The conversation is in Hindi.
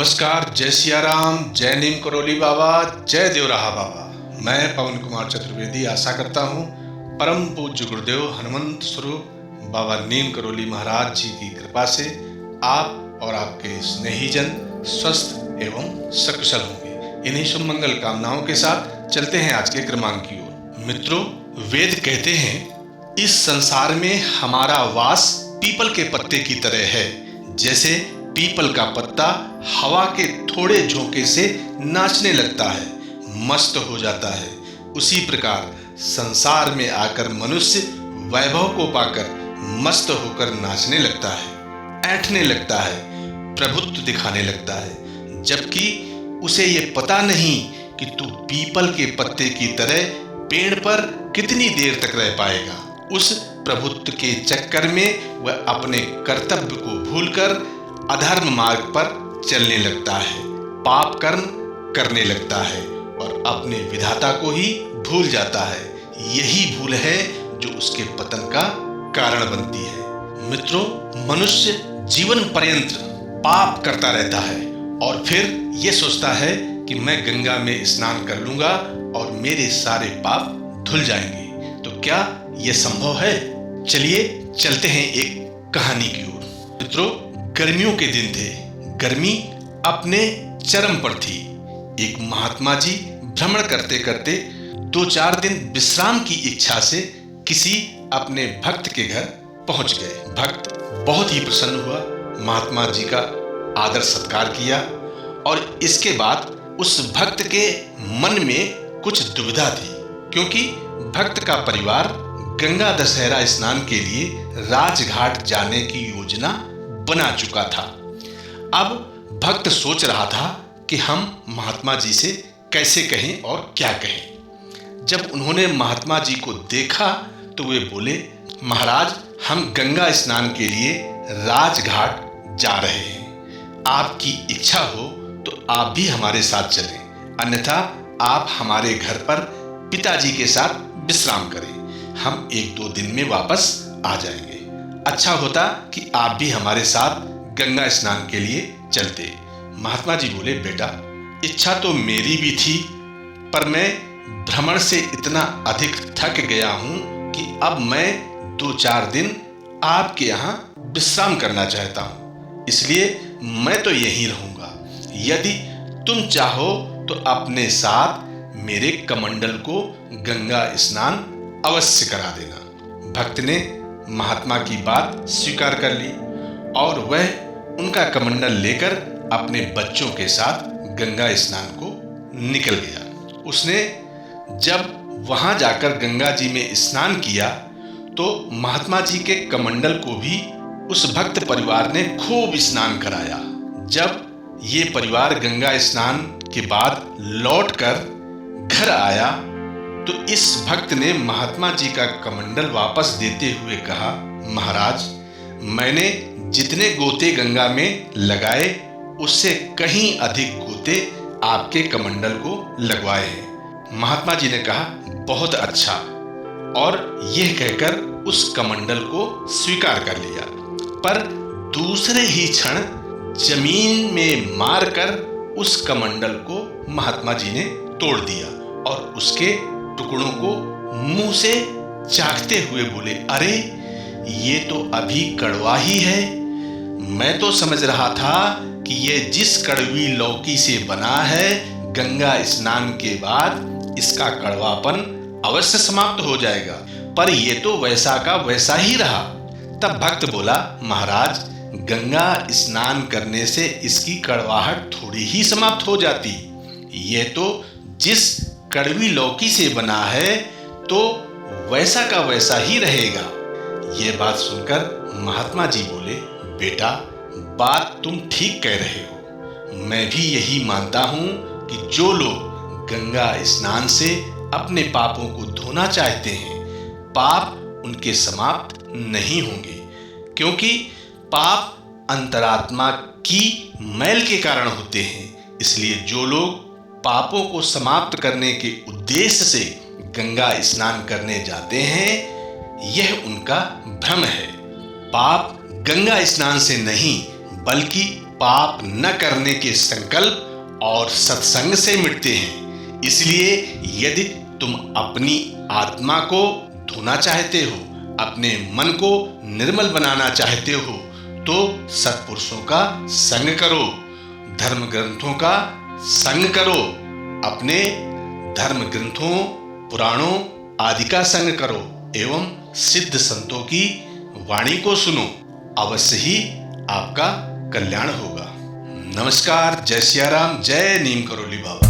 नमस्कार, जय सिया राम, जय नीम करोली बाबा, जय देवराहा बाबा। मैं पवन कुमार चतुर्वेदी आशा करता हूँ परम पूज्य गुरुदेव हनुमंत स्वरूप बाबा नीम करोली महाराज जी की कृपा से आप और आपके स्नेहीजन स्वस्थ एवं सकुशल होंगे। इन्हीं शुभ मंगल कामनाओं के साथ चलते हैं आज के क्रमांक की ओर। मित्रों, वेद कहते हैं इस संसार में हमारा वास पीपल के पत्ते की तरह है। जैसे पीपल का पत्ता हवा के थोड़े झोंके से नाचने लगता है, मस्त हो जाता है, उसी प्रकार संसार में आकर मनुष्य वैभव को पाकर मस्त होकर नाचने लगता है, ऐंठने लगता है, प्रभुत्व दिखाने लगता है, जबकि उसे ये पता नहीं कि तू पीपल के पत्ते की तरह पेड़ पर कितनी देर तक रह पाएगा। उस प्रभुत्व के चक्कर में वह अपने कर्तव्य को भूलकर अधर्म मार्ग पर चलने लगता है, पाप कर्म करने लगता है और अपने विधाता को ही भूल जाता है। यही भूल है जो उसके पतन का कारण बनती है। मित्रों, मनुष्य जीवन पर्यंत पाप करता रहता है और फिर ये सोचता है कि मैं गंगा में स्नान कर लूंगा और मेरे सारे पाप धुल जाएंगे। तो क्या यह संभव है? चलिए चलते हैं एक कहानी की ओर। मित्रों, गर्मियों के दिन थे। गर्मी अपने चरम पर थी। एक महात्मा जी भ्रमण करते करते 2-4 दिन विश्राम की इच्छा से किसी अपने भक्त के घर पहुंच गए। भक्त बहुत ही प्रसन्न हुआ, महात्मा जी का आदर सत्कार किया और इसके बाद उस भक्त के मन में कुछ दुविधा थी, क्योंकि भक्त का परिवार गंगा दशहरा स्नान के लिए राजघाट जाने की योजना बना चुका था। अब भक्त सोच रहा था कि हम महात्मा जी से कैसे कहें और क्या कहें। जब उन्होंने महात्मा जी को देखा तो वे बोले, महाराज, हम गंगा स्नान के लिए राजघाट जा रहे हैं। आपकी इच्छा हो तो आप भी हमारे साथ चलें, अन्यथा आप हमारे घर पर पिताजी के साथ विश्राम करें। हम 1-2 दिन में वापस आ जाएंगे। अच्छा होता कि आप भी हमारे साथ गंगा स्नान के लिए चलते। महात्मा जी बोले, बेटा, इच्छा तो मेरी भी थी, पर मैं भ्रमण से इतना अधिक थक गया हूं कि अब मैं 2-4 दिन आपके यहाँ विश्राम करना चाहता हूं, इसलिए मैं तो यहीं रहूंगा। यदि तुम चाहो तो अपने साथ मेरे कमंडल को गंगा स्नान अवश्य करा देना। भक्त ने महात्मा की बात स्वीकार कर ली और वह उनका कमंडल लेकर अपने बच्चों के साथ गंगा स्नान को निकल गया। उसने जब वहां जाकर गंगा जी में स्नान किया तो महात्मा जी के कमंडल को भी उस भक्त परिवार ने खूब स्नान कराया। जब ये परिवार गंगा स्नान के बाद लौटकर घर आया तो इस भक्त ने महात्मा जी का कमंडल वापस देते हुए कहा, महाराज, मैंने जितने गोते गंगा में लगाए उससे कहीं अधिक गोते आपके कमंडल को लगवाए हैं। महात्मा जी ने कहा, बहुत अच्छा, और यह कहकर उस कमंडल को स्वीकार कर लिया। पर दूसरे ही क्षण जमीन में मारकर उस कमंडल को महात्मा जी ने तोड़ दिया और उसके टुकड़ों को मुंह से चाटते हुए बोले, अरे ये तो अभी कड़वा ही है। मैं तो समझ रहा था कि ये जिस कड़वी लौकी से बना है, गंगा स्नान के बाद इसका कड़वापन अवश्य समाप्त हो जाएगा, पर ये तो वैसा का वैसा ही रहा। तब भक्त बोला, महाराज, गंगा स्नान करने से इसकी कड़वाहट थोड़ी ही समाप्त हो जाती। ये तो जिस कड़वी लौकी से बना है तो वैसा का वैसा ही रहेगा। ये बात सुनकर महात्मा जी बोले, बेटा, बात तुम ठीक कह रहे हो। मैं भी यही मानता हूं कि जो लोग गंगा स्नान से अपने पापों को धोना चाहते हैं, पाप उनके समाप्त नहीं होंगे, क्योंकि पाप अंतरात्मा की मैल के कारण होते हैं। इसलिए जो लोग पापों को समाप्त करने के उद्देश्य से गंगा स्नान करने जाते हैं, यह उनका भ्रम है। पाप गंगा स्नान से नहीं बल्कि पाप न करने के संकल्प और सत्संग से मिटते हैं। इसलिए यदि तुम अपनी आत्मा को धोना चाहते हो, अपने मन को निर्मल बनाना चाहते हो, तो सत्पुरुषों का संग करो, धर्म ग्रंथों का संग करो, अपने धर्म ग्रंथों, पुराणों आदि का संग करो एवं सिद्ध संतों की वाणी को सुनो। अवश्य ही आपका कल्याण होगा। नमस्कार। जय सिया राम। जय नीम करोली बाबा।